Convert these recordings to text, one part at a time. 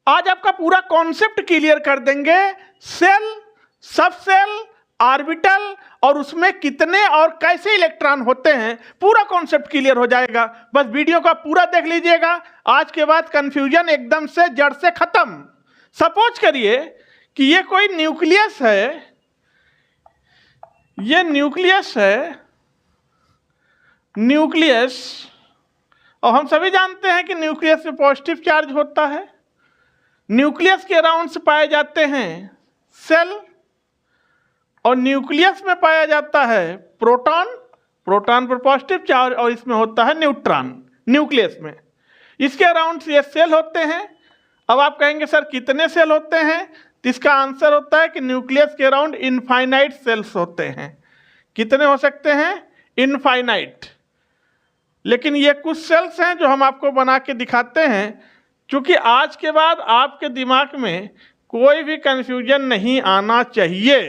आज आपका पूरा कॉन्सेप्ट क्लियर कर देंगे। सेल, सब सेल, ऑर्बिटल और उसमें कितने और कैसे इलेक्ट्रॉन होते हैं, पूरा कॉन्सेप्ट क्लियर हो जाएगा। बस वीडियो का पूरा देख लीजिएगा। आज के बाद कंफ्यूजन एकदम से जड़ से खत्म। सपोज करिए कि ये कोई न्यूक्लियस है, ये न्यूक्लियस है, न्यूक्लियस, और हम सभी जानते हैं कि न्यूक्लियस में पॉजिटिव चार्ज होता है। न्यूक्लियस के अराउंड से पाए जाते हैं सेल, और न्यूक्लियस में पाया जाता है प्रोटॉन, प्रोटॉन पर पॉजिटिव चार्ज, और इसमें होता है न्यूट्रॉन न्यूक्लियस में। इसके अराउंड से ये सेल होते हैं। अब आप कहेंगे सर कितने सेल होते हैं, तो इसका आंसर होता है कि न्यूक्लियस के अराउंड इनफाइनाइट सेल्स होते हैं। कितने हो सकते हैं? इनफाइनाइट। लेकिन ये कुछ सेल्स हैं जो हम आपको बना के दिखाते हैं, क्योंकि आज के बाद आपके दिमाग में कोई भी कंफ्यूजन नहीं आना चाहिए।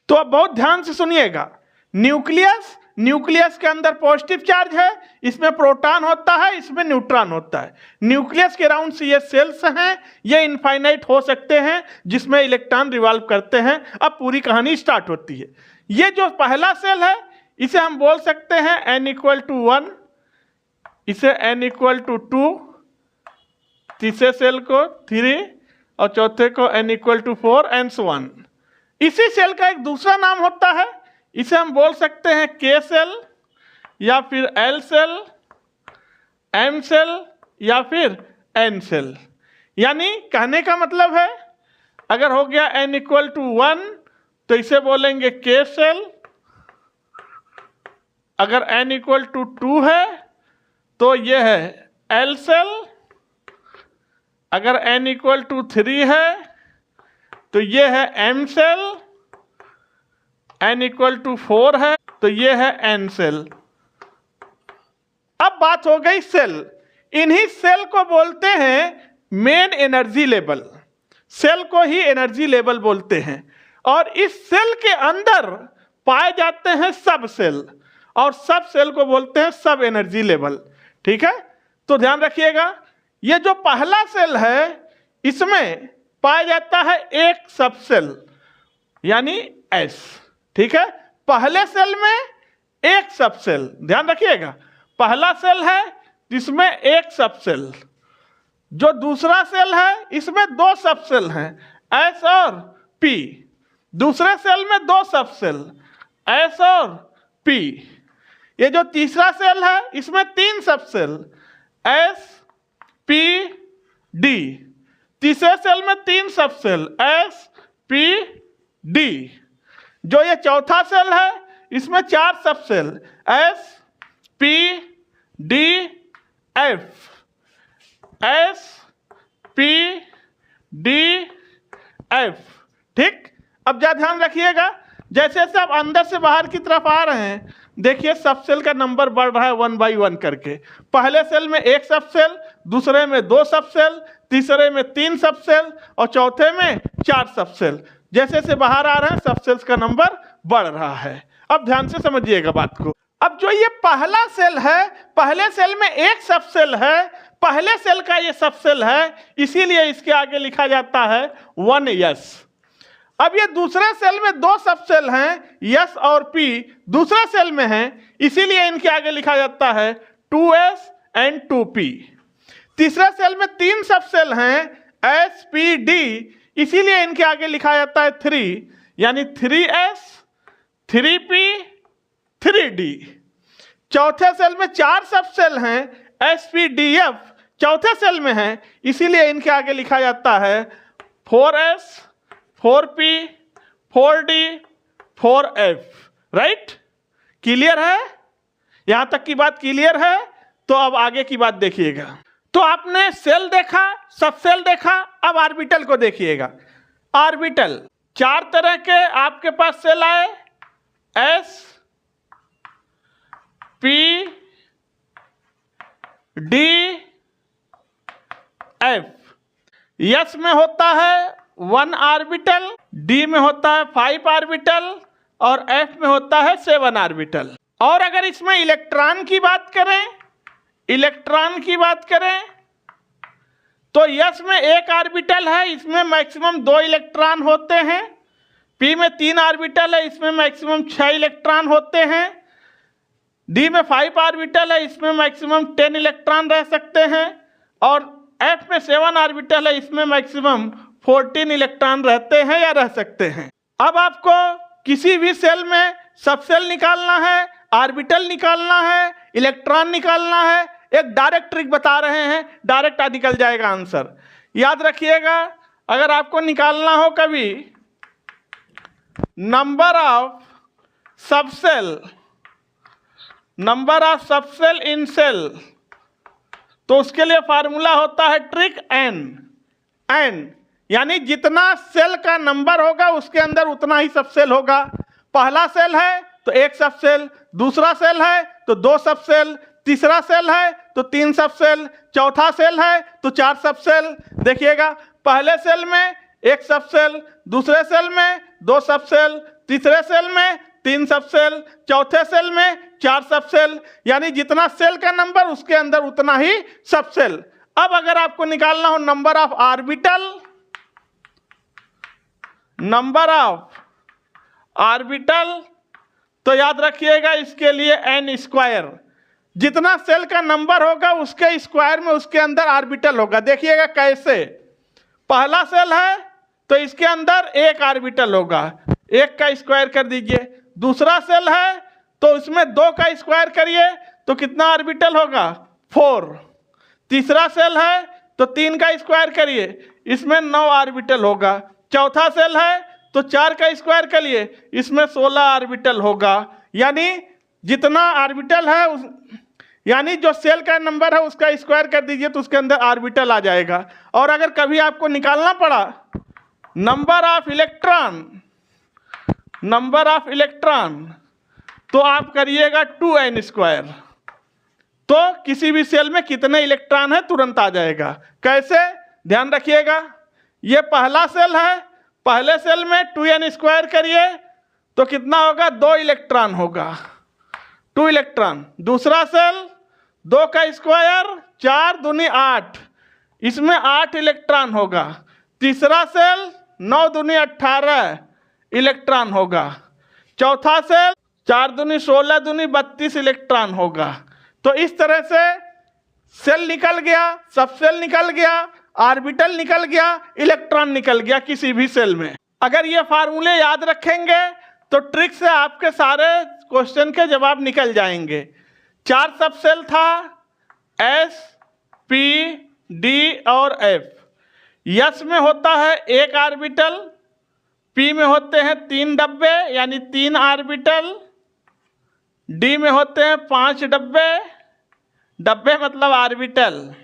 तो अब बहुत ध्यान से सुनिएगा। न्यूक्लियस, न्यूक्लियस के अंदर पॉजिटिव चार्ज है, इसमें प्रोटॉन होता है, इसमें न्यूट्रॉन होता है। न्यूक्लियस के अराउंड से ये सेल्स हैं, ये इनफाइनाइट हो सकते हैं, जिसमें इलेक्ट्रॉन रिवॉल्व करते हैं। अब पूरी कहानी स्टार्ट होती है। ये जो पहला सेल है इसे हम बोल सकते हैं n=1, इसे n=2, तीसरे सेल को 3 और चौथे को n=4 एंड सो ऑन। इसी सेल का एक दूसरा नाम होता है, इसे हम बोल सकते हैं K सेल या फिर L सेल, M सेल या फिर N सेल। यानी कहने का मतलब है अगर हो गया n=1 तो इसे बोलेंगे K सेल, अगर n=2 है तो ये है L सेल, अगर n=3 है तो ये है M सेल, n=4 है तो ये है N सेल। अब बात हो गई सेल। इन्हीं सेल को बोलते हैं मेन एनर्जी लेवल। सेल को ही एनर्जी लेवल बोलते हैं। और इस सेल के अंदर पाए जाते हैं सब सेल, और सब सेल को बोलते हैं सब एनर्जी लेवल। ठीक है, तो ध्यान रखिएगा। ये जो पहला सेल है इसमें पाया जाता है एक सब सेल, यानी S। ठीक है, पहले सेल में एक सब सेल, ध्यान रखिएगा। पहला सेल है जिसमें एक सब सेल। जो दूसरा सेल है इसमें 2 सब सेल हैं, S और P। दूसरे सेल में 2 सब सेल, S और P। ये जो तीसरा सेल है इसमें 3 सब सेल, S, P, D। तीसरे सेल में 3 सब सेल, S, P, D। जो ये चौथा सेल है इसमें 4 सब cell, S, P, D, F, S, P, D, F। ठीक, अब जा ध्यान रखिएगा। जैसे जैसे आप अंदर से बाहर की तरफ आ रहे हैं, देखिए सब सेल का नंबर बढ़ रहा है 1 बाई 1 करके। पहले सेल में एक सब सेल, दूसरे में 2 सब सेल, तीसरे में 3 सब सेल और चौथे में 4 सब सेल। जैसे से बाहर आ रहे हैं सब सेल्स का नंबर बढ़ रहा है। अब ध्यान से समझिएगा बात को। अब जो ये पहला सेल है, पहले सेल में एक सब सेल है, पहले सेल का ये सब सेल है, इसीलिए इसके आगे लिखा जाता है 1s। अब ये दूसरे सेल में 2 सब सेल हैं, S और P दूसरे सेल में हैं, इसीलिए इनके आगे लिखा जाता है 2s एंड 2p। तीसरे सेल में 3 सब सेल हैं, S, P, D, इसीलिए इनके आगे लिखा जाता है 3, यानी 3s, 3p, 3d। चौथे सेल में 4 सब सेल हैं, S, P, D, F चौथे सेल में हैं, इसीलिए इनके आगे लिखा जाता है 4s, 4p, 4d, 4f। Right, clear है? यहां तक की बात क्लियर है? तो अब आगे की बात देखिएगा। तो आपने सेल देखा, सब सेल देखा, अब ऑर्बिटल को देखिएगा। ऑर्बिटल 4 तरह के आपके पास सेल आए, S, P, D, F। S में होता है 1 ऑर्बिटल, D में होता है 5 ऑर्बिटल और F में होता है 7 ऑर्बिटल। और अगर इसमें इलेक्ट्रॉन की बात करें, इलेक्ट्रॉन की बात करें तो यस में एक ऑर्बिटल है, इसमें मैक्सिमम 2 इलेक्ट्रॉन होते हैं। पी में 3 ऑर्बिटल है, इसमें मैक्सिमम 6 इलेक्ट्रॉन होते हैं। डी में 5 ऑर्बिटल है, इसमें मैक्सिमम 10 इलेक्ट्रॉन रह सकते हैं। और एफ में 7 ऑर्बिटल है, इसमें मैक्सिमम 14 इलेक्ट्रॉन रहते हैं या रह सकते हैं। अब आपको किसी भी सेल में सबसेल निकालना है, ऑर्बिटल निकालना है, इलेक्ट्रॉन निकालना है, एक डायरेक्ट ट्रिक बता रहे हैं, डायरेक्ट निकल जाएगा आंसर। याद रखिएगा, अगर आपको निकालना हो कभी number of subcell in cell, तो उसके लिए फार्मूला होता है ट्रिक एन, यानी जितना सेल का नंबर होगा उसके अंदर उतना ही सबसेल होगा। पहला सेल है तो 1 सबसेल, दूसरा सेल है तो 2 सबसेल, तीसरा सेल है तो 3 सबसेल, चौथा सेल है तो 4 सबसेल। देखिएगा, पहले सेल में 1 सबसेल, दूसरे सेल में 2 सबसेल, तीसरे सेल में 3 सबसेल, चौथे सेल में 4 सबसेल, यानी जितना सेल का नंबर उसके अंदर उतना ही सबसेल। अब अगर आपको निकालना हो नंबर ऑफ ऑर्बिटल, तो याद रखिएगा इसके लिए n स्क्वायर, जितना सेल का नंबर होगा उसके स्क्वायर में उसके अंदर ऑर्बिटल होगा। देखिएगा कैसे, पहला सेल है तो इसके अंदर 1 ऑर्बिटल होगा, 1 का स्क्वायर कर दीजिए। दूसरा सेल है तो इसमें 2 का स्क्वायर करिए तो कितना ऑर्बिटल होगा, 4। तीसरा सेल है तो 3 का स्क्वायर करिए, इसमें 9 ऑर्बिटल होगा। चौथा सेल है तो 4 का स्क्वायर करिए, इसमें 16 ऑर्बिटल होगा। यानी जितना ऑर्बिटल है यानी जो सेल का नंबर है उसका स्क्वायर कर दीजिए तो उसके अंदर ऑर्बिटल आ जाएगा। और अगर कभी आपको निकालना पड़ा नंबर ऑफ इलेक्ट्रॉन, तो आप करिएगा 2n स्क्वायर, तो किसी भी सेल में कितने इलेक्ट्रॉन है तुरंत आ जाएगा। कैसे, ध्यान रखिएगा, ये पहला सेल है, पहले सेल में 2n स्क्वायर करिए तो कितना होगा, 2 इलेक्ट्रॉन होगा, 2 इलेक्ट्रॉन। दूसरा सेल 2 का स्क्वायर 4 दूनी 8, इसमें 8 इलेक्ट्रॉन होगा। तीसरा सेल 9 दूनी 18 इलेक्ट्रॉन होगा। चौथा सेल 4 दूनी 16 दूनी 32 इलेक्ट्रॉन होगा। तो इस तरह से सेल निकल गया, सबसेल निकल गया, ऑर्बिटल निकल गया, इलेक्ट्रॉन निकल गया किसी भी सेल में। अगर ये फार्मूले याद रखेंगे तो ट्रिक से आपके सारे क्वेश्चन के जवाब निकल जाएंगे। 4 सबसेल था, S, P, D और F। यस में होता है 1 ऑर्बिटल, P में होते हैं 3 डब्बे यानी 3 ऑर्बिटल, D में होते हैं 5 डब्बे मतलब ऑर्बिटल,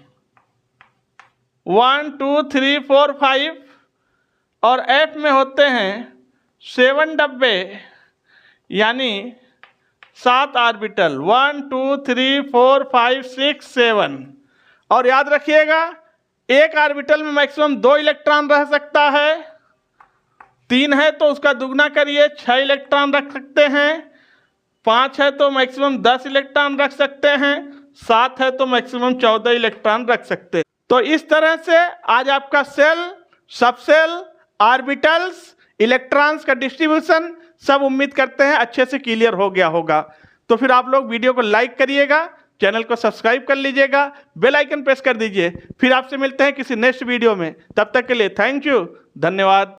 1 2 3 4 5। और F में होते हैं 7 डब्बे यानी 7 ऑर्बिटल, 1 2 3 4 5 6 7। और याद रखिएगा, एक ऑर्बिटल में मैक्सिमम 2 इलेक्ट्रॉन रह सकता है, 3 है तो उसका दुगना करिए 6 इलेक्ट्रॉन रख सकते हैं, 5 है तो मैक्सिमम 10 इलेक्ट्रॉन रख सकते हैं, 7 है तो मैक्सिमम 14 इलेक्ट्रॉन रख सकते हैं। तो इस तरह से आज आपका सेल, सबसेल, ऑर्बिटल्स, इलेक्ट्रॉन्स का डिस्ट्रीब्यूशन सब उम्मीद करते हैं अच्छे से क्लियर हो गया होगा। तो फिर आप लोग वीडियो को लाइक करिएगा, चैनल को सब्सक्राइब कर लीजिएगा, बेल आइकन प्रेस कर दीजिए। फिर आपसे मिलते हैं किसी नेक्स्ट वीडियो में, तब तक के लिए थैंक यू, धन्यवाद।